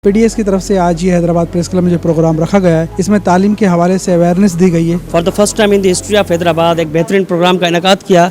P D S کی طرف سے آج یہ حیدرآباد پریس کلب میں جو پروگرام رکھا گیا ہے اس میں تعلیم کے حوالے سے اویئرنیس دی گئی ہے۔ For the first time in the history of Hyderabad ایک بہترین پروگرام کا انعقاد کیا۔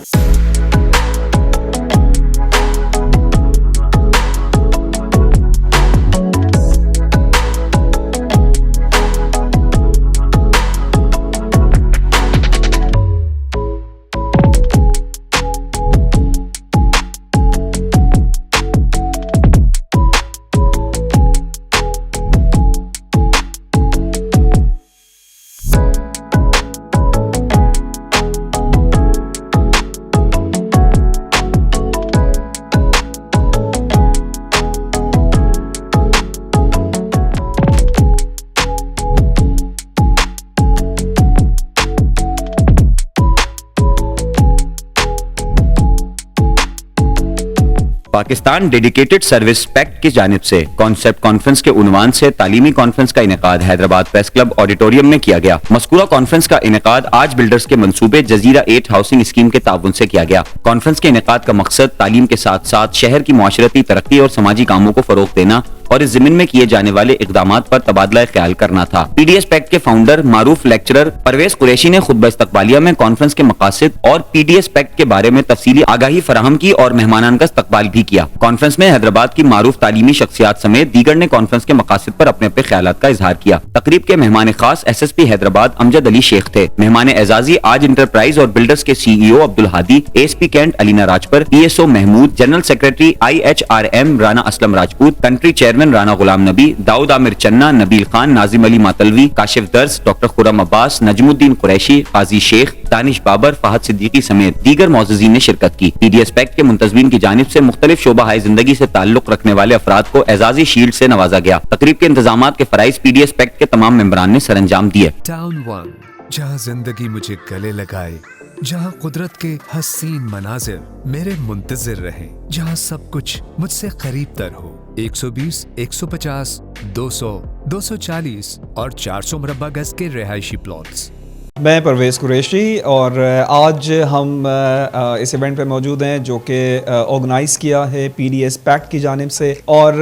پاکستان ڈیڈیکیٹڈ سروس پیکٹ کی جانب سے کانسیپٹ کانفرنس کے عنوان سے تعلیمی کانفرنس کا انعقاد حیدرآباد پریس کلب آڈیٹوریم میں کیا گیا۔ مذکورہ کانفرنس کا انعقاد آج بلڈرز کے منصوبے جزیرہ 8 ہاؤسنگ اسکیم کے تعاون سے کیا گیا۔ کانفرنس کے انعقاد کا مقصد تعلیم کے ساتھ ساتھ شہر کی معاشرتی ترقی اور سماجی کاموں کو فروغ دینا اور اس ضمن میں کیے جانے والے اقدامات پر تبادلہ خیال کرنا تھا۔ پی ڈی ایس پیکٹ کے فاؤنڈر معروف لیکچرر پرویز قریشی نے خطبہ استقبالیہ میں کانفرنس کے مقاصد اور پی ڈی ایس پیکٹ کے بارے میں تفصیلی آگاہی فراہم کی اور مہمانان کا استقبال بھی کیا۔ کانفرنس میں حیدرآباد کی معروف تعلیمی شخصیات سمیت دیگر نے کانفرنس کے مقاصد پر اپنے اپنے خیالات کا اظہار کیا۔ تقریب کے مہمان خاص S S P Hyderabad Amjad Ali Shaikh تھے۔ مہمان اعزازی آج انٹرپرائز اور بلڈرز کے C E O Abdul Hadi, S P Cantt Alina Rajpar, P S O Mahmood, general secretary I H R M Rana Aslam Rajput, country chairman Rana Ghulam Nabi, داؤد عامر چنا، نبیل خان، ناظم علی ماتلوی، کاشف درس، ڈاکٹر خرم عباس، نجم الدین قریشی، قاضی شیخ، دانش بابر، فہد صدیقی سمیت دیگر معززین نے شرکت کی۔ پی ڈی ایس پیکٹ کے منتظمین کی جانب سے مختلف شعبہ زندگی سے تعلق رکھنے والے افراد کو اعزازی شیلڈ سے نوازا گیا۔ تقریب کے انتظامات کے فرائض پی ڈی ایس پیکٹ کے تمام ممبران نے سر انجام دیے۔ ٹاؤن 1 جہاں زندگی مجھے گلے لگائے، جہاں قدرت کے حسین مناظر میرے منتظر رہیں، جہاں سب کچھ مجھ سے قریب تر ہو۔ 120، 150، 200، 240 اور 400 مربع گز کے رہائشی پلاٹس۔ میں پرویز قریشی اور آج ہم اس ایونٹ پہ موجود ہیں جو کہ آرگنائز کیا ہے پی ڈی ایس پیکٹ کی جانب سے، اور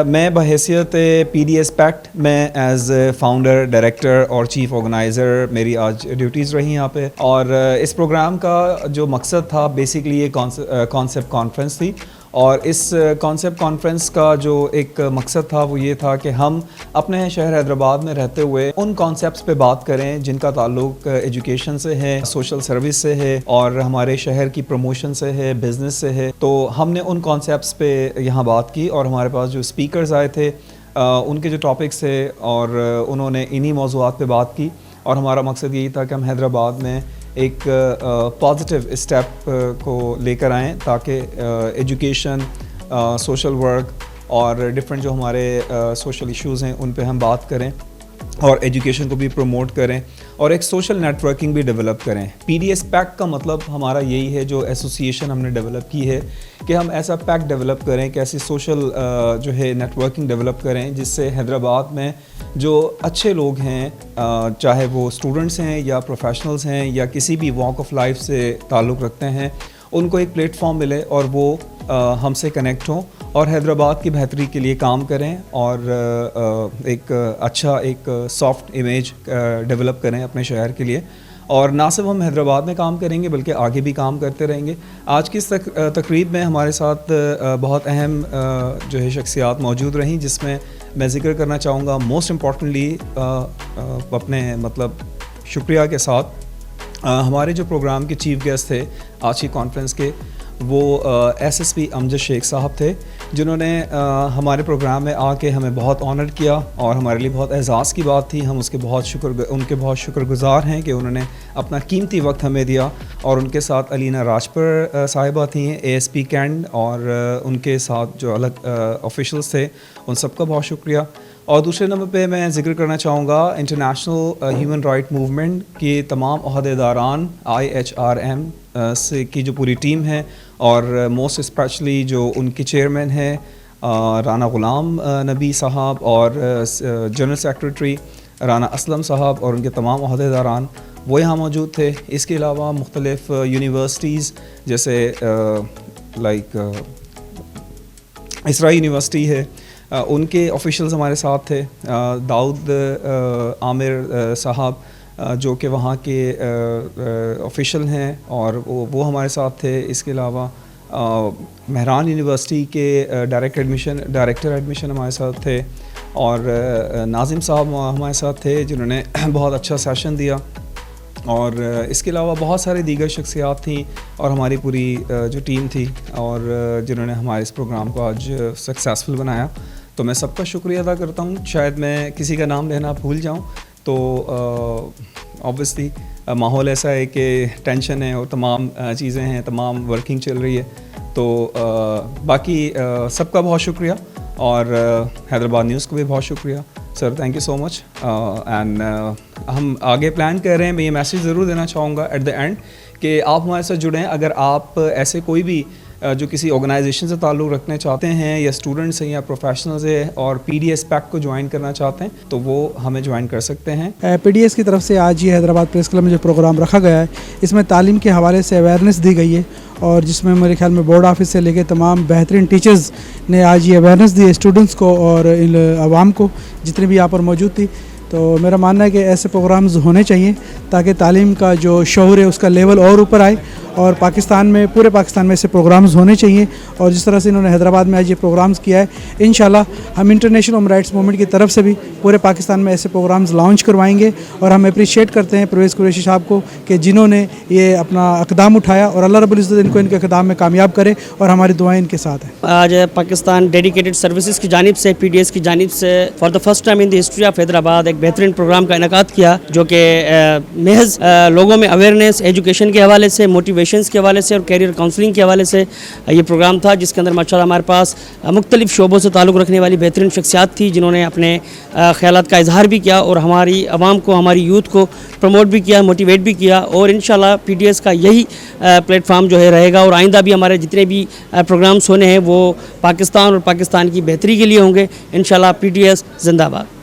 میں بحیثیت پی ڈی ایس پیکٹ میں ایز فاؤنڈر، ڈائریکٹر اور چیف آرگنائزر میری آج ڈیوٹیز رہی یہاں پہ۔ اور اس پروگرام کا جو مقصد تھا بیسیکلی یہ کانسیپٹ کانفرنس تھی، اور اس کانسیپٹ کانفرنس کا جو ایک مقصد تھا وہ یہ تھا کہ ہم اپنے شہر حیدرآباد میں رہتے ہوئے ان کانسیپٹس پہ بات کریں جن کا تعلق ایجوکیشن سے ہے، سوشل سروس سے ہے اور ہمارے شہر کی پروموشن سے ہے، بزنس سے ہے۔ تو ہم نے ان کانسیپٹس پہ یہاں بات کی، اور ہمارے پاس جو اسپیکرز آئے تھے ان کے جو ٹاپکس تھے اور انہوں نے انہی موضوعات پہ بات کی، اور ہمارا مقصد یہی تھا کہ ہم حیدرآباد میں ایک پازیٹیو اسٹیپ کو لے کر آئیں تاکہ ایجوکیشن، سوشل ورک اور ڈفرینٹ جو ہمارے سوشل ایشوز ہیں ان پہ ہم بات کریں، اور ایجوکیشن کو بھی پروموٹ کریں اور ایک سوشل نیٹ ورکنگ بھی ڈیولپ کریں۔ پی ڈی ایس پیکٹ کا مطلب ہمارا یہی ہے، جو ایسوسیشن ہم نے ڈیولپ کی ہے، کہ ہم ایسا پیکٹ ڈیولپ کریں کہ ایسی سوشل جو ہے نیٹ ورکنگ ڈیولپ کریں جس سے حیدرآباد میں جو اچھے لوگ ہیں، چاہے وہ اسٹوڈنٹس ہیں یا پروفیشنلز ہیں یا کسی بھی واک آف لائف سے تعلق رکھتے ہیں، ان کو ایک پلیٹ فارم ملے اور وہ ہم سے کنیکٹ ہوں اور حیدرآباد کی بہتری کے لیے کام کریں، اور ایک اچھا ایک سافٹ امیج ڈیولپ کریں اپنے شہر کے لیے۔ اور نہ صرف ہم حیدرآباد میں کام کریں گے بلکہ آگے بھی کام کرتے رہیں گے۔ آج کی اس تقریب میں ہمارے ساتھ بہت اہم جو ہے شخصیات موجود رہیں، جس میں میں ذکر کرنا چاہوں گا موسٹ امپورٹنٹلی اپنے شکریہ کے ساتھ ہمارے جو پروگرام کے چیف گیسٹ تھے آج کی کانفرنس کے، وہ ایس ایس پی امجد شیخ صاحب تھے، جنہوں نے ہمارے پروگرام میں آ کے ہمیں بہت آنر کیا اور ہمارے لیے بہت اعزاز کی بات تھی۔ ہم ان کے بہت شکر گزار ہیں کہ انہوں نے اپنا قیمتی وقت ہمیں دیا، اور ان کے ساتھ علینا راجپر صاحبہ تھیں، اے ایس پی کینٹ، اور ان کے ساتھ جو الگ آفیشلز تھے ان سب کا بہت شکریہ۔ اور دوسرے نمبر پہ میں ذکر کرنا چاہوں گا انٹرنیشنل ہیومن رائٹ موومنٹ کی تمام عہدیداران، آئی ایچ آر ایم سے کی جو پوری ٹیم ہے، اور موسٹ اسپیشلی جو ان کے چیئرمین ہیں رانا غلام نبی صاحب، اور جنرل سیکریٹری رانا اسلم صاحب اور ان کے تمام عہدیداران، وہ یہاں موجود تھے۔ اس کے علاوہ مختلف یونیورسٹیز جیسے لائک اسرا یونیورسٹی ہے، ان کے آفیشلز ہمارے ساتھ تھے، داؤد عامر صاحب جو کہ وہاں کے آفیشل ہیں اور وہ ہمارے ساتھ تھے. اس کے علاوہ مہران یونیورسٹی کے ڈائریکٹر ایڈمیشن ہمارے ساتھ تھے اور ناظم صاحب ہمارے ساتھ تھے جنہوں نے بہت اچھا سیشن دیا. اور اس کے علاوہ بہت سارے دیگر شخصیات تھیں اور ہماری پوری جو ٹیم تھی اور جنہوں نے ہمارے اس پروگرام کو آج سکسیزفل بنایا. تو میں سب کا شکریہ ادا کرتا ہوں. شاید میں کسی کا نام لینا بھول جاؤں تو آبویسلی ماحول ایسا ہے کہ ٹینشن ہے اور تمام چیزیں ہیں، تمام ورکنگ چل رہی ہے. تو باقی سب کا بہت شکریہ اور حیدرآباد نیوز کو بھی بہت شکریہ sir. Thank you so much. And ہم آگے پلان کر رہے ہیں. میں یہ میسیج ضرور دینا چاہوں گا ایٹ دا اینڈ کہ آپ ہمارے ساتھ جڑیں. اگر آپ ایسے کوئی بھی جو کسی آرگنائزیشن سے تعلق رکھنے چاہتے ہیں یا اسٹوڈنٹس ہیں یا پروفیشنلز ہیں اور پی ڈی ایس پیک کو جوائن کرنا چاہتے ہیں تو وہ ہمیں جوائن کر سکتے ہیں. پی ڈی ایس کی طرف سے آج یہ حیدرآباد پریس کلب میں جو پروگرام رکھا گیا ہے اس میں تعلیم کے حوالے سے اویئرنیس دی گئی ہے اور جس میں میرے خیال میں بورڈ آفس سے لے کے تمام بہترین ٹیچرز نے آج یہ اویئرنیس دی اسٹوڈنٹس کو اور عوام کو جتنے بھی یہاں پر موجود تھی. تو میرا ماننا ہے کہ ایسے پروگرامز ہونے چاہیے تاکہ تعلیم کا جو شعور ہے اس کا لیول اور اوپر آئے اور پاکستان میں پورے پاکستان میں ایسے پروگرامز ہونے چاہیے. اور جس طرح سے انہوں نے حیدرآباد میں آج یہ پروگرامز کیا ہے انشاءاللہ ہم انٹرنیشنل ہیومن رائٹس موومنٹ کی طرف سے بھی پورے پاکستان میں ایسے پروگرامز لانچ کروائیں گے. اور ہم اپریشیٹ کرتے ہیں پرویز قریشی صاحب کو کہ جنہوں نے یہ اپنا اقدام اٹھایا اور اللہ رب العزت ان کو ان کے اقدام میں کامیاب کرے اور ہماری دعائیں ان کے ساتھ ہیں. آج پاکستان ڈیڈیکیٹڈ سروسز کی جانب سے پی ڈی ایس کی جانب سے for the first time in the history of Hyderabad ایک بہترین پروگرام کا انعقاد کیا جو کہ محض لوگوں میں اویئرنیس ایجوکیشن کے حوالے سے، موٹیویشنس کے حوالے سے اور کیریئر کاؤنسلنگ کے حوالے سے یہ پروگرام تھا جس کے اندر ماشاءاللہ ہمارے پاس مختلف شعبوں سے تعلق رکھنے والی بہترین شخصیات تھی جنہوں نے اپنے خیالات کا اظہار بھی کیا اور ہماری عوام کو، ہماری یوتھ کو پروموٹ بھی کیا، موٹیویٹ بھی کیا. اور انشاءاللہ پی ڈی ایس کا یہی پلیٹ فارم جو ہے رہے گا اور آئندہ بھی ہمارے جتنے بھی پروگرامز ہونے ہیں وہ پاکستان اور پاکستان کی بہتری کے لیے ہوں گے. انشاءاللہ پی ڈی ایس زندہ باد.